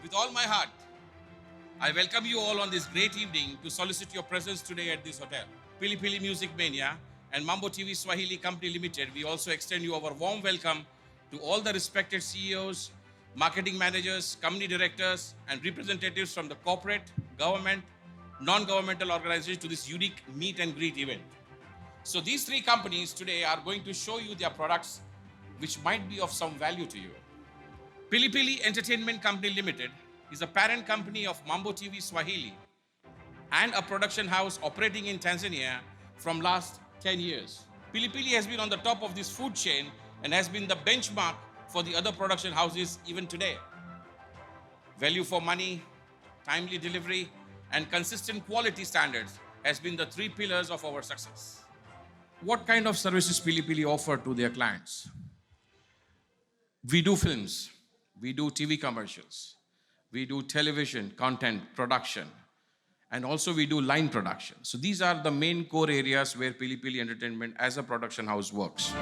With all my heart, I welcome you all on this great evening to solicit your presence today at this hotel. Pili Pili Music Mania and Mambo TV Swahili Company Limited, we also extend you our warm welcome to all the respected CEOs, marketing managers, company directors, and representatives from the corporate, government, non-governmental organizations to this unique meet and greet event. So these three companies today are going to show you their products which might be of some value to you. Pili Pili Entertainment Company Limited is a parent company of Mambo TV Swahili and a production house operating in Tanzania from last 10 years. Pili Pili has been on the top of this food chain and has been the benchmark for the other production houses even today. Value for money, timely delivery, and consistent quality standards has been the three pillars of our success. What kind of services Pili Pili offer to their clients? We do films, we do TV commercials, we do television content production, and also we do line production. So these are the main core areas where Pili Pili Entertainment as a production house works.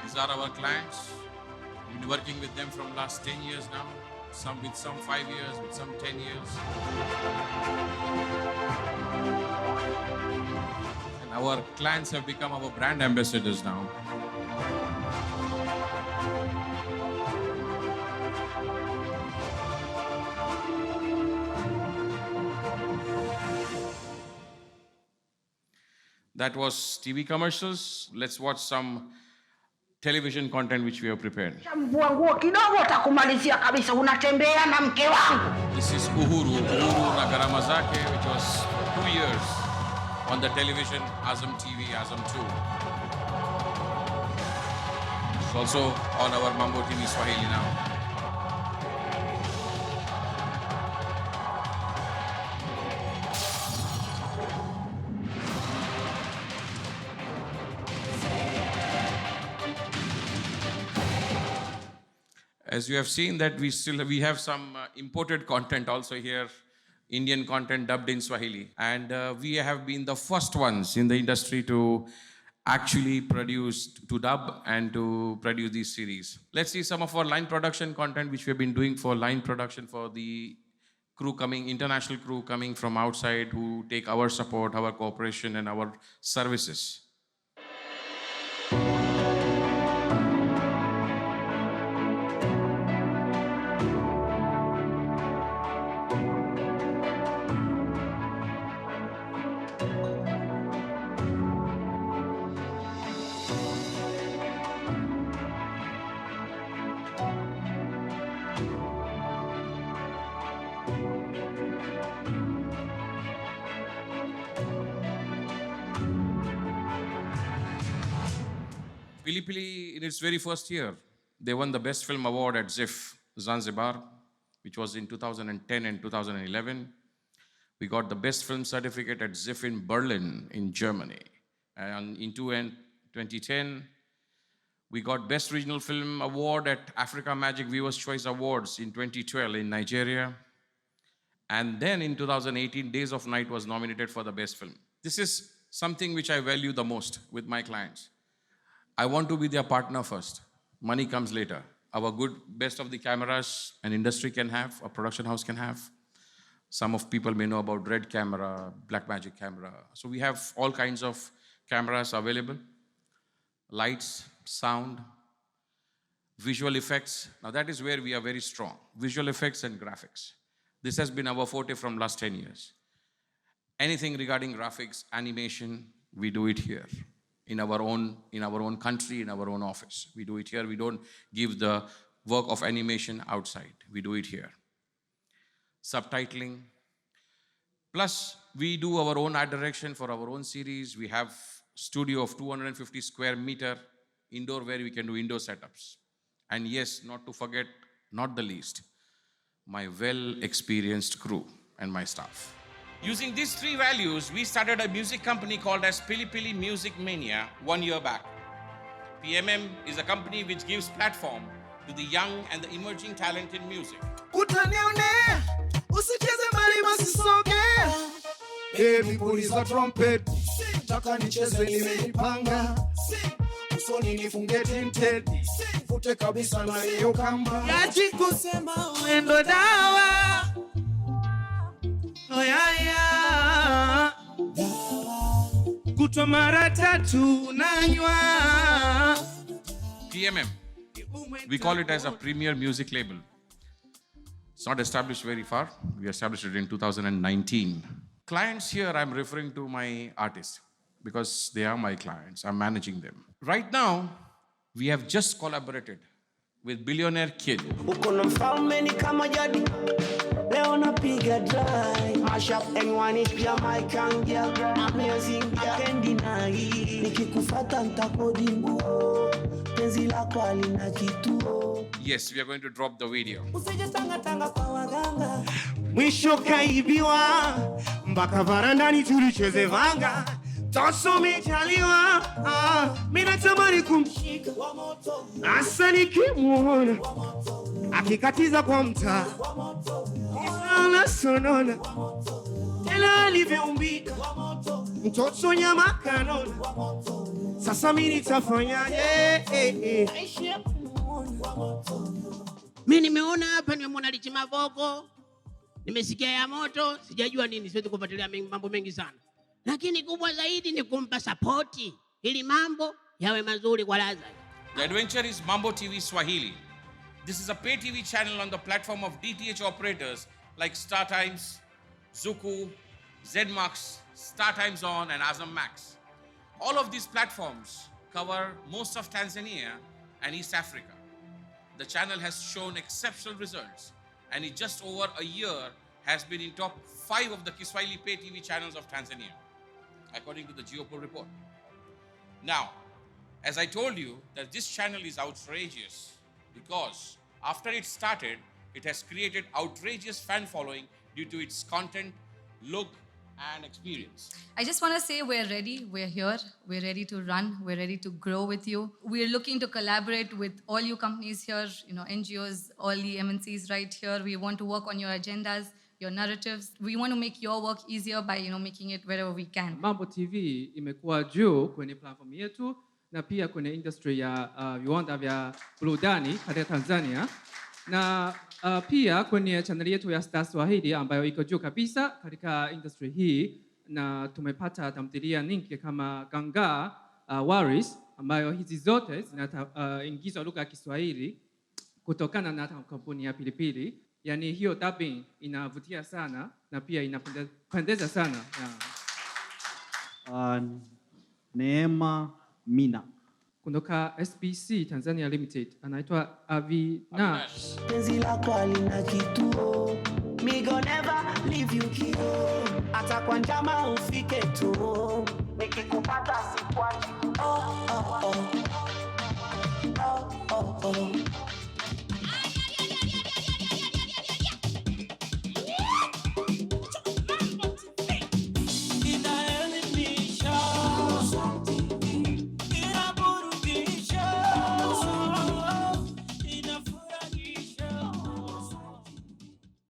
These are our clients. We've been working with them from last 10 years now. Some 5 years, with some 10 years. And our clients have become our brand ambassadors now. That was TV commercials. Let's watch some television content which we have prepared. This is Uhuru na Gharama Zake, which was 2 years on the television, Azam TV, Azam 2. It's also on our Mambo TV Swahili now. As you have seen that we have some imported content also here, Indian content dubbed in Swahili. And we have been the first ones in the industry to actually dub and to produce these series. Let's see some of our line production content which we have been doing for line production for the international crew coming from outside who take our support, our cooperation and our services. Pili Pili, in its very first year, they won the Best Film Award at ZIFF Zanzibar, which was in 2010 and 2011. We got the Best Film Certificate at ZIFF in Berlin, in Germany. And in 2010, we got Best Regional Film Award at Africa Magic Viewers' Choice Awards in 2012 in Nigeria. And then in 2018, Days of Night was nominated for the Best Film. This is something which I value the most with my clients. I want to be their partner first. Money comes later. Our best of the cameras an industry can have, a production house can have. Some of people may know about Red camera, Blackmagic camera. So we have all kinds of cameras available. Lights, sound, visual effects. Now that is where we are very strong. Visual effects and graphics. This has been our forte from last 10 years. Anything regarding graphics, animation, we do it here. In our own country, in our own office. We do it here. We don't give the work of animation outside. We do it here. Subtitling. Plus, we do our own art direction for our own series. We have studio of 250 square meter indoor where we can do indoor setups. And yes, not to forget, not the least, my well-experienced crew and my staff. Using these three values, we started a music company called as Pili Pili Music Mania 1 year back. PMM is a company which gives platform to the young and the emerging talent in music. Utanionea, usicheze mbali basi sogea. Baby puliza trumpet, nataka nicheze nimejipanga. Usoni nifunge tinted, fute kabisa na hiyo kamba. Yaji kusema uendo dawa. Oh yeah yeah. Kutwa mara tatu nanywa. PMM, we call it as a premier music label. It's not established very far. We established it in 2019. Clients here, I'm referring to my artists because they are my clients. I'm managing them. Right now, we have just collaborated with billionaire Kid. Uko na mfalme ni kama jadi. Leo napiga dry. Mash up anyone pia my girl. Amazing girl. I can't deny. Nikikufuata nitakodi nguo. Penzi lako halina kituo. Yes, we are going to drop the video. Usije tanga kwa waganga. Mwisho kaibiwa, mpaka varandani tulicheze vanga. Toso mechaliwa, mimi natamani kumshika Wa moto. asa nikimuona akikatiza kwa mtaa. Isala sonona tena alivyoumbika mtoto nyama kanona. Sasa mimi nitafanyaje? Mimi nimeona hapa, nimemwona Rich Mavoko, nimesikia ya moto, sijajua nini, siwezi kufuatilia mambo mengi sana. Lakini kubwa zaidi ni kumpa support ili mambo yawe mazuri kwa Lazarus. The adventure is Mambo TV Swahili. This is a pay TV channel on the platform of DTH operators like StarTimes, Zuku, Zmax, StarTimes On, and Azam Max. All of these platforms cover most of Tanzania and East Africa. The channel has shown exceptional results, and in just over a year has been in top 5 of the Kiswahili pay TV channels of Tanzania, according to the Geopoll report. Now, as I told you, that this channel is outrageous because after it started, it has created outrageous fan following due to its content, look, and experience. I just want to say we're ready, we're here, we're ready to run, we're ready to grow with you. We're looking to collaborate with all you companies here, NGOs, all the MNCs right here. We want to work on your agendas, your narratives. We want to make your work easier by making it wherever we can. Mambo TV imekuwa juu kwenye platform yetu na pia kwenye industry ya viwanda vya burudani katika Tanzania, na pia kwenye channel yetu ya Star Swahili ambayo iko juu kabisa katika industry hii, na tumepata tamthilia nyingi kama Ganga, Waris, ambayo hizi zote zinaingizwa lugha ya Kiswahili kutokana na kampuni ya Pilipili. Yani hiyo dubbing inavutia sana na pia inapendeza sana. Neema Mina kutoka SBC Tanzania Limited, anaitwa Avinash. Penzi lako halina kituo. Me go never leave you kio. Hata kwa njama ufike tu. Nikikupata sikuachi.